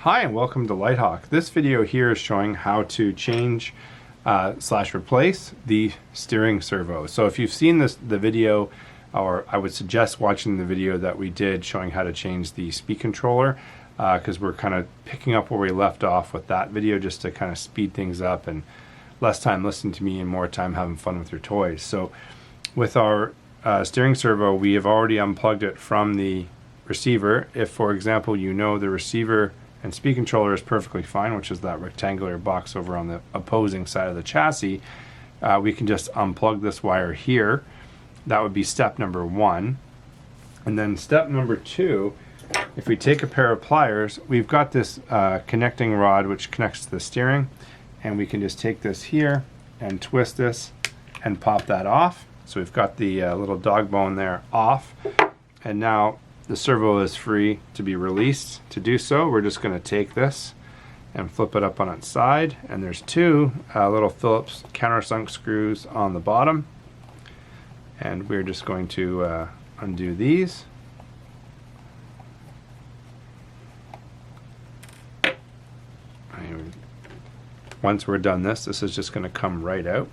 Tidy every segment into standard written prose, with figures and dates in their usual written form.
Hi and welcome to LiteHawk. This video here is showing how to change slash replace the steering servo. So if you've seen the video, or I would suggest watching the video that we did showing how to change the speed controller, because we're kind of picking up where we left off with that video just to kind of speed things up and less time listening to me and more time having fun with your toys. So with our steering servo, we have already unplugged it from the receiver. If, for example, you know the receiver and speed controller is perfectly fine, which is that rectangular box over on the opposing side of the chassis, we can just unplug this wire here. That would be step number one. And then step number two, if we take a pair of pliers, we've got this connecting rod which connects to the steering, and we can just take this here and twist this and pop that off. So we've got the little dog bone there off, and now the servo is free to be released. To do so, we're just going to take this and flip it up on its side, and there's two little Phillips countersunk screws on the bottom, and we're just going to undo these. And once we're done this is just going to come right out.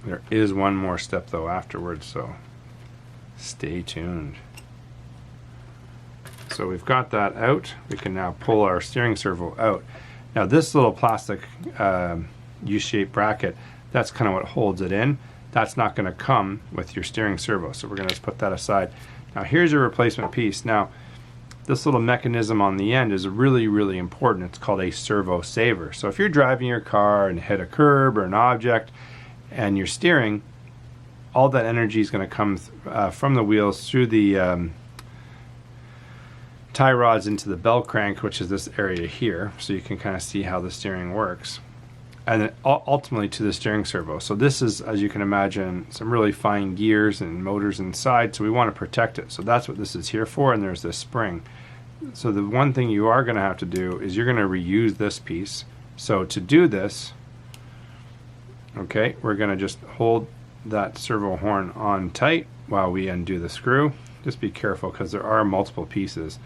There is one more step though afterwards, so stay tuned. So we've got that out. We can now pull our steering servo out. Now this little plastic U-shaped bracket, that's kind of what holds it in. That's not going to come with your steering servo, so we're going to just put that aside. Now here's your replacement piece. Now this little mechanism on the end is really important. It's called a servo saver. So if you're driving your car and hit a curb or an object and you're steering, all that energy is going to come from the wheels through the tie rods into the bell crank, which is this area here, so you can kind of see how the steering works, and then ultimately to the steering servo. So this is, as you can imagine, some really fine gears and motors inside, so we want to protect it. So that's what this is here for, and there's this spring. So the one thing you are going to have to do is you're going to reuse this piece. So to do this, okay, we're going to just hold that servo horn on tight while we undo the screw. Just be careful because there are multiple pieces.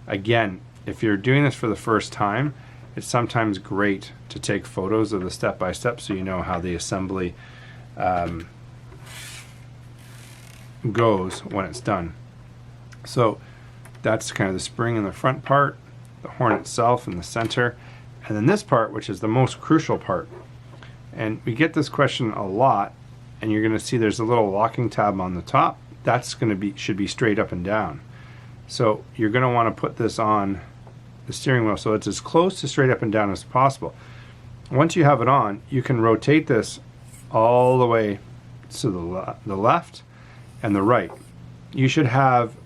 Again, if you're doing this for the first time, it's sometimes great to take photos of the step-by-step so you know how the assembly goes when it's done. So that's kind of the spring in the front part, the horn itself in the center, and then this part, which is the most crucial part. And we get this question a lot, and you're going to see there's a little locking tab on the top. That's going to be, should be straight up and down. So you're going to want to put this on the steering wheel so it's as close to straight up and down as possible. Once you have it on, you can rotate this all the way to the left and the right. You should have,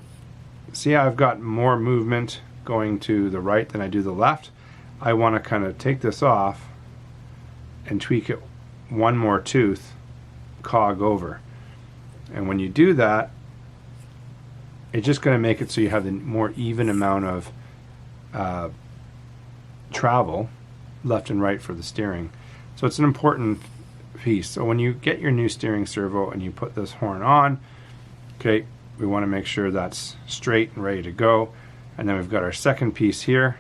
see how I've got more movement going to the right than I do the left? I want to kind of take this off and tweak it one more tooth, cog over. And when you do that, it's just going to make it so you have the more even amount of travel left and right for the steering. So it's an important piece. So when you get your new steering servo and you put this horn on, okay, we want to make sure that's straight and ready to go. And then we've got our second piece here.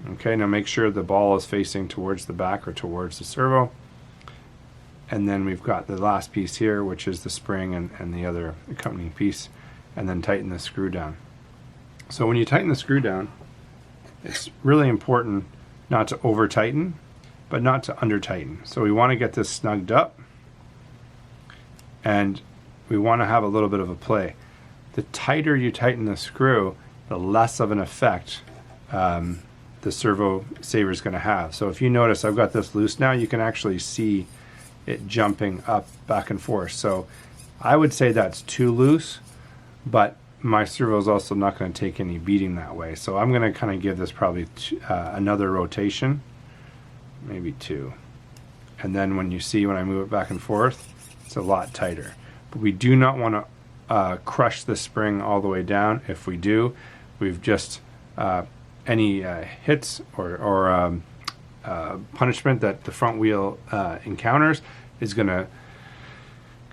Okay, now make sure the ball is facing towards the back or towards the servo. And then we've got the last piece here, which is the spring and the other accompanying piece, and then tighten the screw down. So when you tighten the screw down, it's really important not to over tighten, but not to under tighten. So we want to get this snugged up, and we want to have a little bit of a play. The tighter you tighten the screw, the less of an effect the servo saver is going to have. So if you notice I've got this loose now, you can actually see it jumping up back and forth. So I would say that's too loose, but my servo is also not going to take any beating that way. So I'm going to kind of give this probably another rotation, maybe two. And then when you see when I move it back and forth, it's a lot tighter. But we do not want to crush the spring all the way down. If we do, we've just any hits or punishment that the front wheel encounters is going to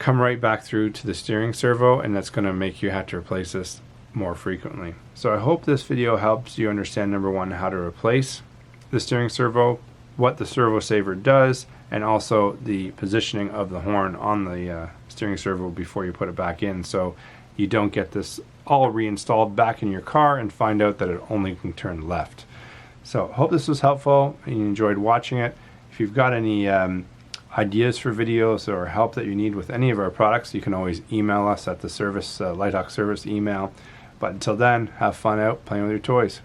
come right back through to the steering servo, and that's going to make you have to replace this more frequently. So I hope this video helps you understand, number one, how to replace the steering servo, what the servo saver does, and also the positioning of the horn on the steering servo before you put it back in, so you don't get this all reinstalled back in your car and find out that it only can turn left. So hope this was helpful and you enjoyed watching it. If you've got any ideas for videos or help that you need with any of our products, you can always email us at the service LiteHawk service email. But until then, have fun out playing with your toys.